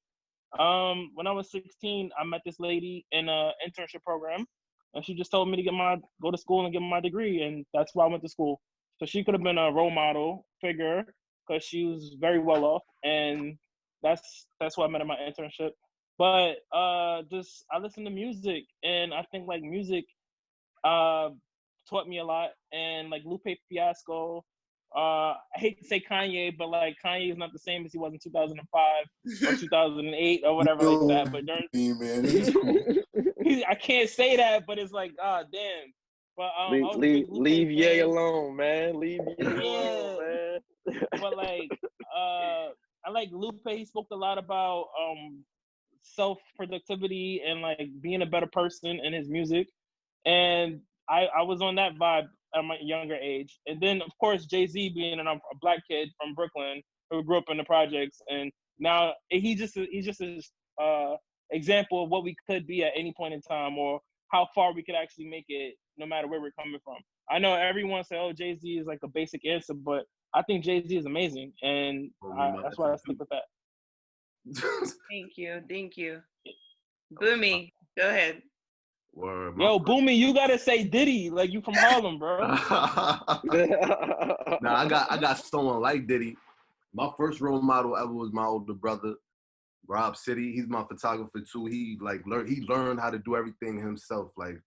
When I was 16, I met this lady in an internship program, and she just told me to go to school and get my degree, and that's why I went to school. So she could have been a role model figure because she was very well off, and that's why I met in my internship. But just I listen to music, and I think like music taught me a lot, and like Lupe Fiasco. I hate to say Kanye, but like Kanye is not the same as he was in 2005 or 2008 or whatever like that. But man, it's cool. I can't say that, but it's like, damn. But I was a big Lupe leave Ye fan. alone, man. Leave Ye alone, man. But like, I like Lupe. He spoke a lot about self-productivity and like being a better person in his music, and I was on that vibe at my younger age. And then of course Jay-Z being a black kid from Brooklyn who grew up in the projects, and now he's just an example of what we could be at any point in time, or how far we could actually make it no matter where we're coming from. I know everyone say, oh, Jay-Z is like a basic answer, but I think Jay-Z is amazing, and that's why I stick with that. Thank you. Boomy, go ahead. Yo, Boomy, you gotta say Diddy, like you from Harlem, bro. Nah, I got someone like Diddy. My first role model ever was my older brother, Rob City. He's my photographer too. He learned how to do everything himself, like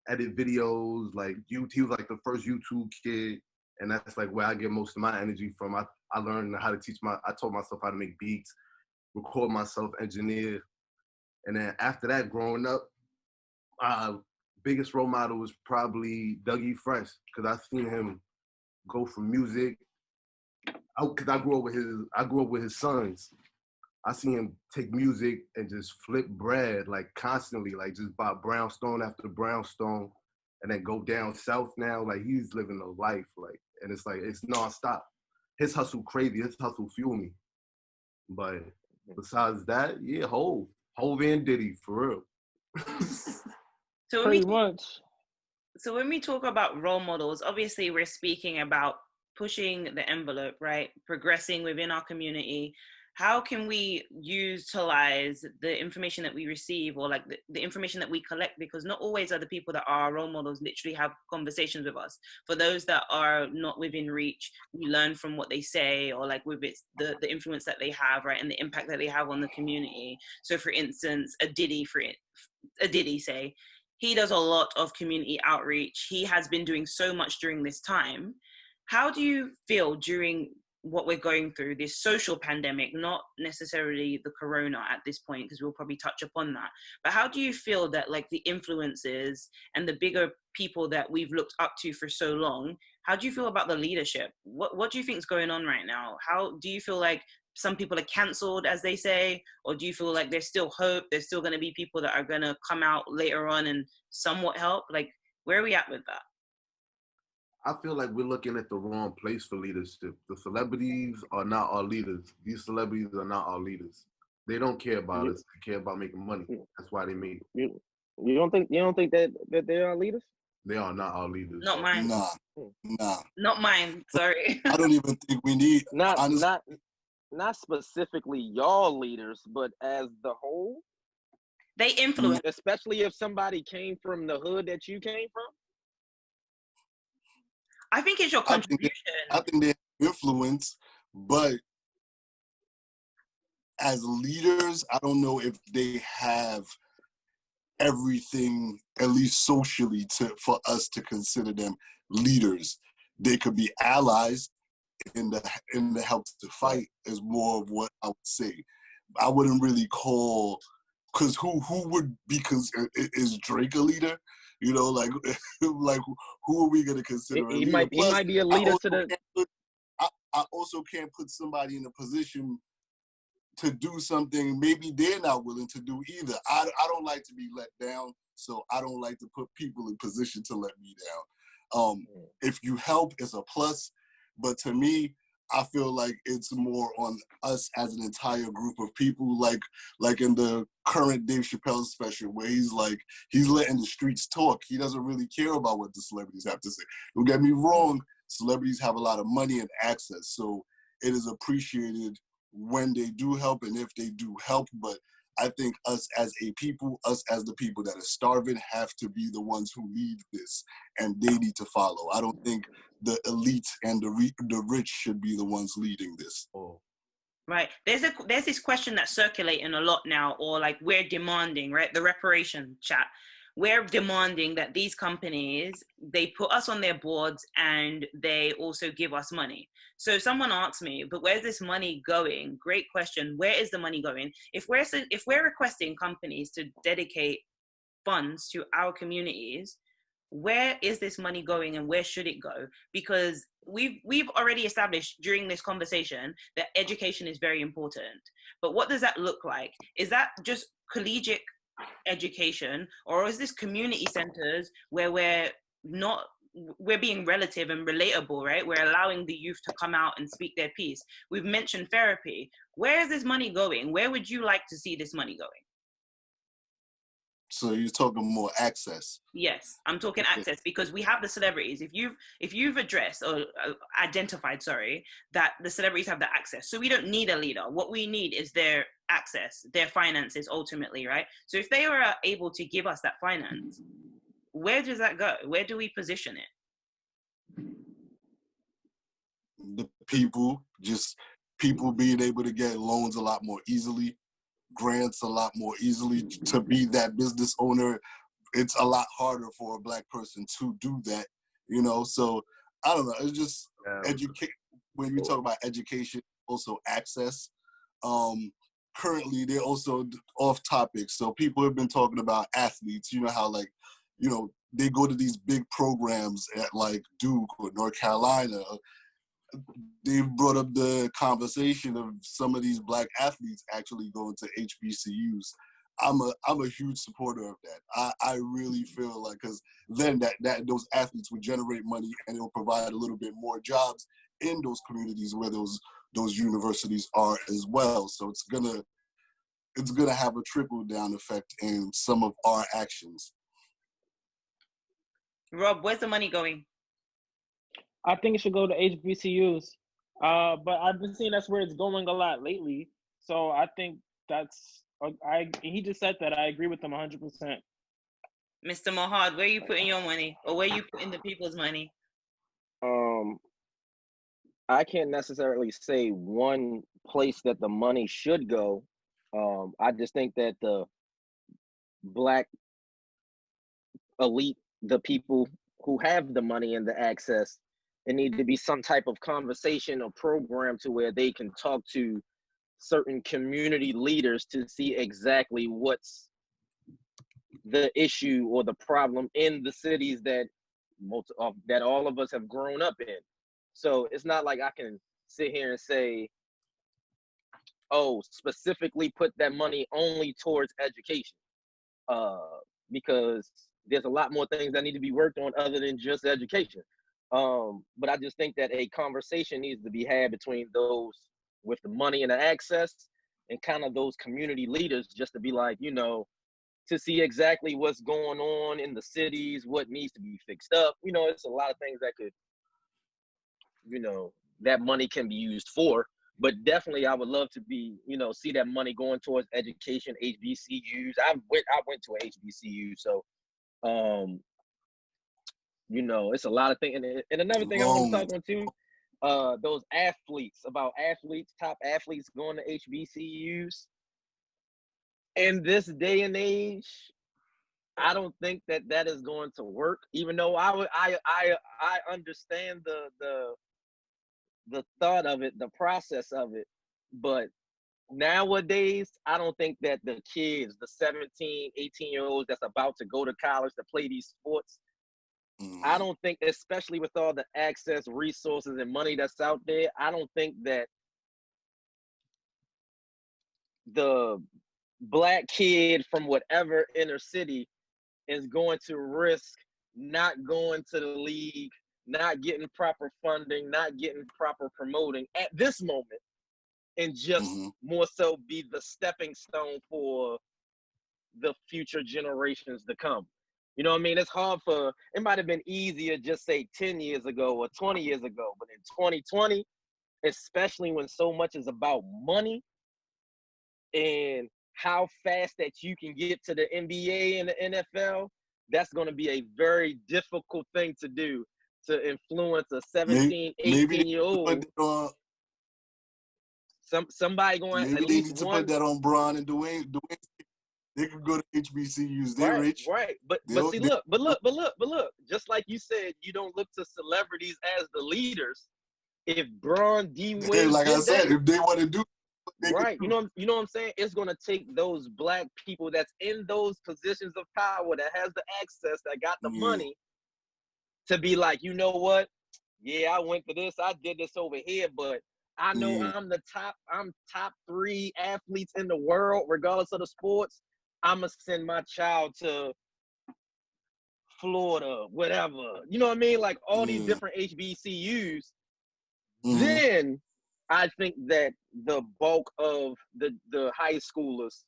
edit videos, like he was like the first YouTube kid, and that's like where I get most of my energy from. I learned how to I taught myself how to make beats, record myself, engineer, and then after that, growing up, biggest role model was probably Dougie Fresh, because I seen him go from music. Because I grew up with his sons. I see him take music and just flip bread like constantly, like just buy brownstone after brownstone, and then go down south now. Like he's living a life, like, and it's like it's nonstop. His hustle crazy. His hustle fuel me. But besides that, yeah, Hove and Diddy for real. So Pretty much. So when we talk about role models, obviously we're speaking about pushing the envelope, right? Progressing within our community. How can we utilize the information that we receive, or like the information that we collect? Because not always are the people that are our role models literally have conversations with us. For those that are not within reach, we learn from what they say, or like with the influence that they have, right? And the impact that they have on the community. So for instance, a Diddy, say, he does a lot of community outreach. He has been doing so much during this time. How do you feel during what we're going through, this social pandemic, not necessarily the corona at this point, because we'll probably touch upon that, but how do you feel that like the influences and the bigger people that we've looked up to for so long, how do you feel about the leadership? What do you think is going on right now? How do you feel like some people are cancelled, as they say, or do you feel like there's still hope? There's still going to be people that are going to come out later on and somewhat help? Like, where are we at with that? I feel like we're looking at the wrong place for leadership. The celebrities are not our leaders. These celebrities are not our leaders. They don't care about us. They care about making money. That's why they made it. You don't think that they are leaders? They are not our leaders. Not mine. Nah. Not mine. Sorry. I don't even think we need. Not specifically y'all leaders, but as the whole. They influence, especially if somebody came from the hood that you came from. I think it's your contribution. I think they influence, but as leaders, I don't know if they have everything, at least socially, for us to consider them leaders. They could be allies in the help to fight is more of what I would say. I wouldn't really call, because who would be, is Drake a leader? You know, like who are we gonna consider? He might be a leader to the. I also can't put somebody in a position to do something maybe they're not willing to do either. I don't like to be let down, so I don't like to put people in position to let me down. If you help, it's a plus, but to me, I feel like it's more on us as an entire group of people, like in the current Dave Chappelle special, where he's letting the streets talk. He doesn't really care about what the celebrities have to say. Don't get me wrong, celebrities have a lot of money and access, so it is appreciated when they do help and if they do help, but I think us as a people, us as the people that are starving, have to be the ones who lead this, and they need to follow. I don't think the elite and the rich should be the ones leading this. Right. There's this question that's circulating a lot now, or like we're demanding, right? The reparation chat. We're demanding that these companies, they put us on their boards and they also give us money. So if someone asks me, but where's this money going? Great question. Where is the money going? If we're requesting companies to dedicate funds to our communities, where is this money going and where should it go? Because we've already established during this conversation that education is very important. But what does that look like? Is that just collegiate education, or is this community centers where we're being relative and relatable, right? We're allowing the youth to come out and speak their piece. We've mentioned therapy. Where is this money going? Where would you like to see this money going? So you're talking more access. Yes, I'm talking access because we have the celebrities. If you've addressed or identified, sorry, that the celebrities have the access, so we don't need a leader. What we need is their access, their finances, ultimately, right? So if they are able to give us that finance, where does that go? Where do we position it? The people being able to get loans a lot more easily, grants a lot more easily. To be that business owner, it's a lot harder for a Black person to do that, you know. So I don't know, it's just educate. When we talk about education, also access. Currently they're also off topic, so people have been talking about athletes. You know how, like, you know, they go to these big programs at like Duke or North Carolina. They've brought up the conversation of some of these Black athletes actually going to HBCUs. I'm a huge supporter of that. I really feel like, because then that those athletes would generate money and it'll provide a little bit more jobs in those communities where those universities are as well. So it's gonna have a trickle down effect in some of our actions. Rob, where's the money going? I think it should go to HBCUs. But I've been seeing that's where it's going a lot lately. So I think he just said that. I agree with him 100%. Mr. Mahad, where are you putting your money, or where are you putting the people's money? I can't necessarily say one place that the money should go. I just think that the Black elite, the people who have the money and the access, it need to be some type of conversation or program to where they can talk to certain community leaders to see exactly what's the issue or the problem in the cities that all of us have grown up in. So it's not like I can sit here and say, oh, specifically put that money only towards education, because there's a lot more things that need to be worked on other than just education. But I just think that a conversation needs to be had between those with the money and the access and kind of those community leaders, just to be like, you know, to see exactly what's going on in the cities, what needs to be fixed up. You know, it's a lot of things that could, you know, that money can be used for. But definitely I would love to be, you know, see that money going towards education, HBCUs. I went to a HBCU, so you know, it's a lot of things. And another thing I want to talk on too, those top athletes going to HBCUs. In this day and age, I don't think that is going to work. Even though I understand the thought of it, the process of it, but nowadays, I don't think that the kids, the 17, 18-year-olds that's about to go to college to play these sports, I don't think, especially with all the access, resources, and money that's out there, I don't think that the Black kid from whatever inner city is going to risk not going to the league, not getting proper funding, not getting proper promoting at this moment, and just more so be the stepping stone for the future generations to come. You know what I mean? It's hard it might have been easier just say 10 years ago or 20 years ago, but in 2020, especially when so much is about money and how fast that you can get to the NBA and the NFL, that's going to be a very difficult thing to do, to influence a 17, 18-year-old. Somebody going maybe at they least need to one. put that on Bron and Dwayne. They can go to HBCUs. They're rich. Right. But look. Just like you said, you don't look to celebrities as the leaders. If Bron, D Wade, like I said, if they want to do, right, you know what I'm saying? It's gonna take those Black people that's in those positions of power, that has the access, that got the money, to be like, you know what? Yeah, I went to this, I did this over here, but I know I'm top 3 athletes in the world, regardless of the sports. I'ma send my child to Florida, whatever. You know what I mean? Like all these different HBCUs. Then I think that the bulk of the high schoolers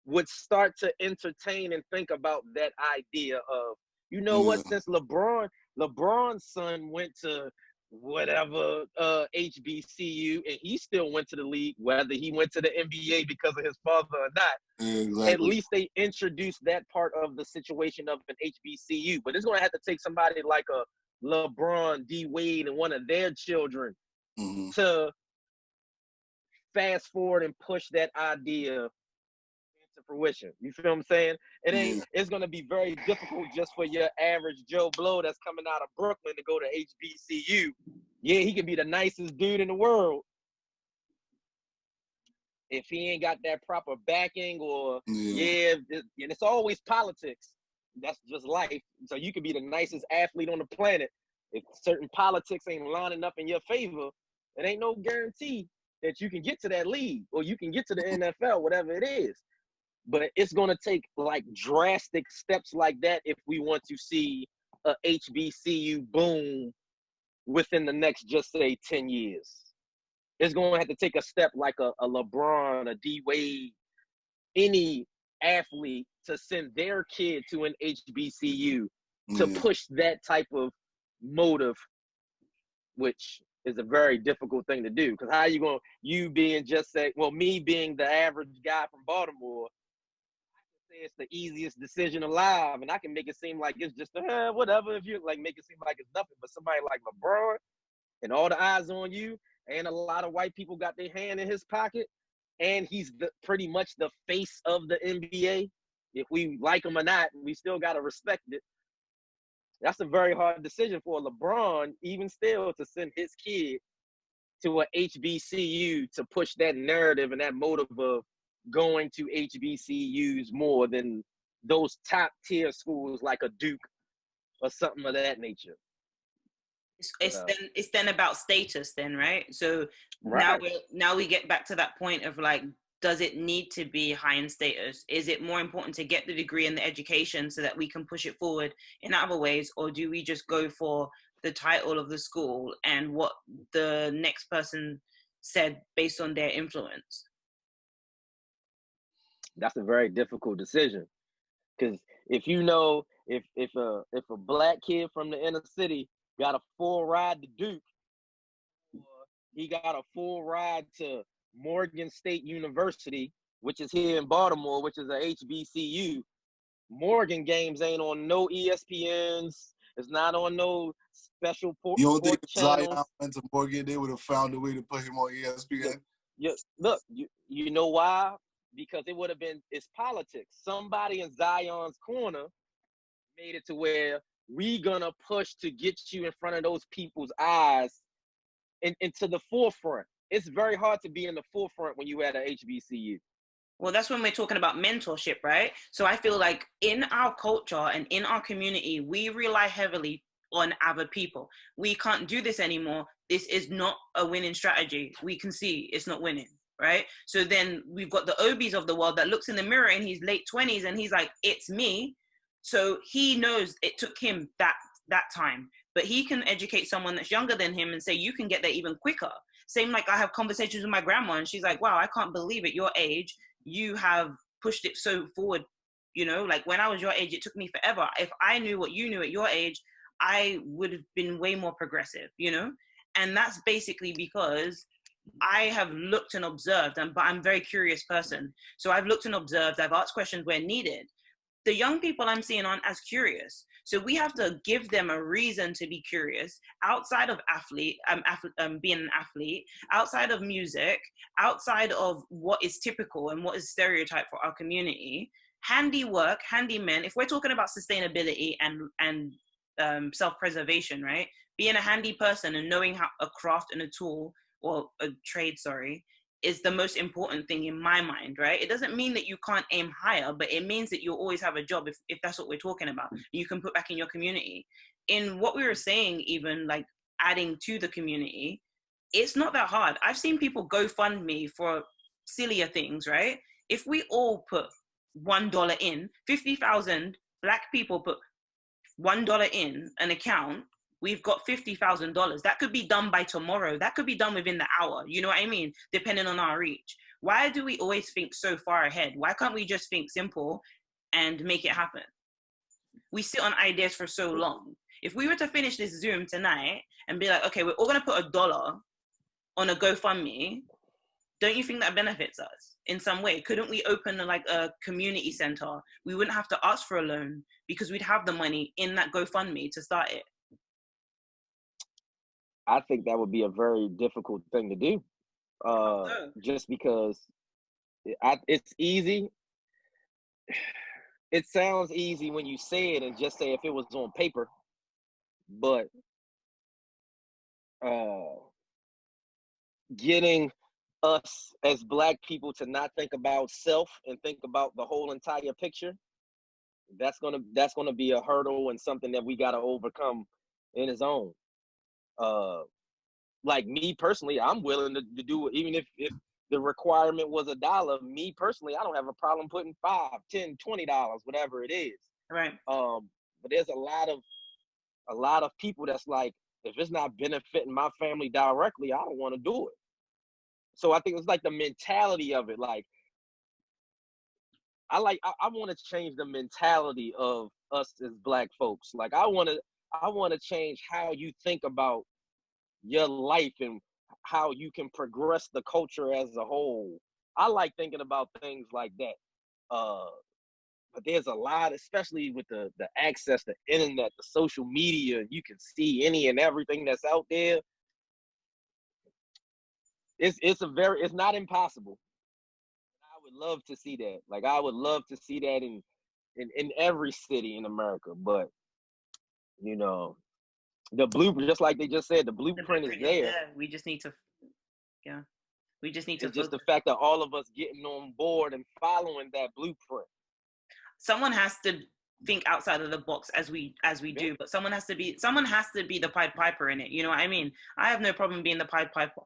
would start to entertain and think about that idea of, you know what, since LeBron's son went to whatever HBCU, and he still went to the league, whether he went to the NBA because of his father or not. Exactly. At least they introduced that part of the situation of an HBCU. But it's going to have to take somebody like a LeBron, D Wade, and one of their children to fast forward and push that idea into fruition. You feel what I'm saying? It's going to be very difficult just for your average Joe Blow that's coming out of Brooklyn to go to HBCU. Yeah, he could be the nicest dude in the world. If he ain't got that proper backing, or and it's always politics. That's just life. So you could be the nicest athlete on the planet. If certain politics ain't lining up in your favor, it ain't no guarantee that you can get to that league or you can get to the NFL, whatever it is. But it's going to take like drastic steps like that if we want to see a HBCU boom within the next, just say, 10 years. It's going to have to take a step like a LeBron, a D Wade, any athlete to send their kid to an HBCU to push that type of motive, which is a very difficult thing to do. Because how you going to, you being just say, well, me being the average guy from Baltimore, I can say it's the easiest decision alive, and I can make it seem like it's just whatever. If you like, make it seem like it's nothing. But somebody like LeBron and all the eyes on you, and a lot of white people got their hand in his pocket, and he's pretty much the face of the NBA. If we like him or not, we still got to respect it. That's a very hard decision for LeBron, even still, to send his kid to a HBCU to push that narrative and that motive of going to HBCUs more than those top tier schools like a Duke or something of that nature. It's then about status then, right? So now we get back to that point of like, does it need to be high in status? Is it more important to get the degree and the education so that we can push it forward in other ways? Or do we just go for the title of the school and what the next person said based on their influence? That's a very difficult decision. Because if you know, if a black kid from the inner city got a full ride to Duke, or he got a full ride to Morgan State University, which is here in Baltimore, which is a HBCU. Morgan games ain't on no ESPNs. It's not on no special sport channels. You don't think Zion went to Morgan, they would have found a way to put him on ESPN? Look, you know why? Because it would have been, it's politics. Somebody in Zion's corner made it to where we gonna push to get you in front of those people's eyes and into the forefront. It's very hard to be in the forefront when you at a HBCU. Well, that's when we're talking about mentorship, right? So I feel like in our culture and in our community, we rely heavily on other people. We can't do this anymore. This is not a winning strategy. We can see it's not winning, right? So then we've got the Obies of the world that looks in the mirror in his late 20s and he's like, it's me. So he knows it took him that time, but he can educate someone that's younger than him and say, you can get there even quicker. Same like I have conversations with my grandma and she's like, wow, I can't believe at your age, you have pushed it so forward. You know, like when I was your age, it took me forever. If I knew what you knew at your age, I would have been way more progressive, you know? And that's basically because I have looked and observed, but I'm a very curious person. So I've looked and observed, I've asked questions where needed. The young people I'm seeing aren't as curious. So we have to give them a reason to be curious outside of being an athlete, outside of music, outside of what is typical and what is stereotype for our community. Handiwork, handymen, if we're talking about sustainability and self-preservation, right? Being a handy person and knowing how a craft and a tool or a trade, is the most important thing in my mind, right? It doesn't mean that you can't aim higher, but it means that you'll always have a job if that's what we're talking about. You can put back in your community. In what we were saying, even like adding to the community, it's not that hard. I've seen people GoFundMe for sillier things, right? If we all put $1 in, 50,000 Black people put $1 in an account, we've got $50,000. That could be done by tomorrow. That could be done within the hour. You know what I mean? Depending on our reach. Why do we always think so far ahead? Why can't we just think simple and make it happen? We sit on ideas for so long. If we were to finish this Zoom tonight and be like, okay, we're all going to put $1 on a GoFundMe, don't you think that benefits us in some way? Couldn't we open like a community center? We wouldn't have to ask for a loan because we'd have the money in that GoFundMe to start it. I think that would be a very difficult thing to do. Just because it's easy. It sounds easy when you say it and just say if it was on paper, but getting us as Black people to not think about self and think about the whole entire picture, that's gonna be a hurdle and something that we gotta overcome in its own. Like me personally, I'm willing to do it, even if the requirement was $1. Me personally, I don't have a problem putting $5, $10, $20, whatever it is. Right. But there's a lot of people that's like, if it's not benefiting my family directly, I don't want to do it. So I think it's like the mentality of it. Like, I want to change the mentality of us as Black folks. Like, I want to change how you think about your life and how you can progress the culture as a whole. I like thinking about things like that. But there's a lot, especially with the access to internet, the social media, you can see any and everything that's out there. It's not impossible. I would love to see that. Like, I would love to see that in every city in America. But you know, the blueprint, just like they just said, the blueprint is there. We just need to, we just need to. It's just the fact that all of us getting on board and following that blueprint. Someone has to think outside of the box as we do, but someone has to be the Pied Piper in it. You know what I mean? I have no problem being the Pied Piper.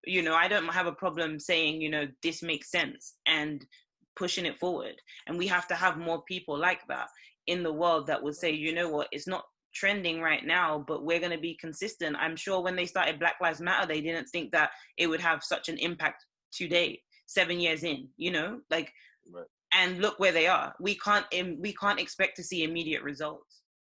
You know, I don't have a problem saying, you know, this makes sense and pushing it forward. And we have to have more people like that in the world that will say, you know what, it's not trending right now, but we're going to be consistent. I'm sure when they started Black Lives Matter, they didn't think that it would have such an impact today, 7 years in, you know, like, right. And look where they are. We can't expect to see immediate results.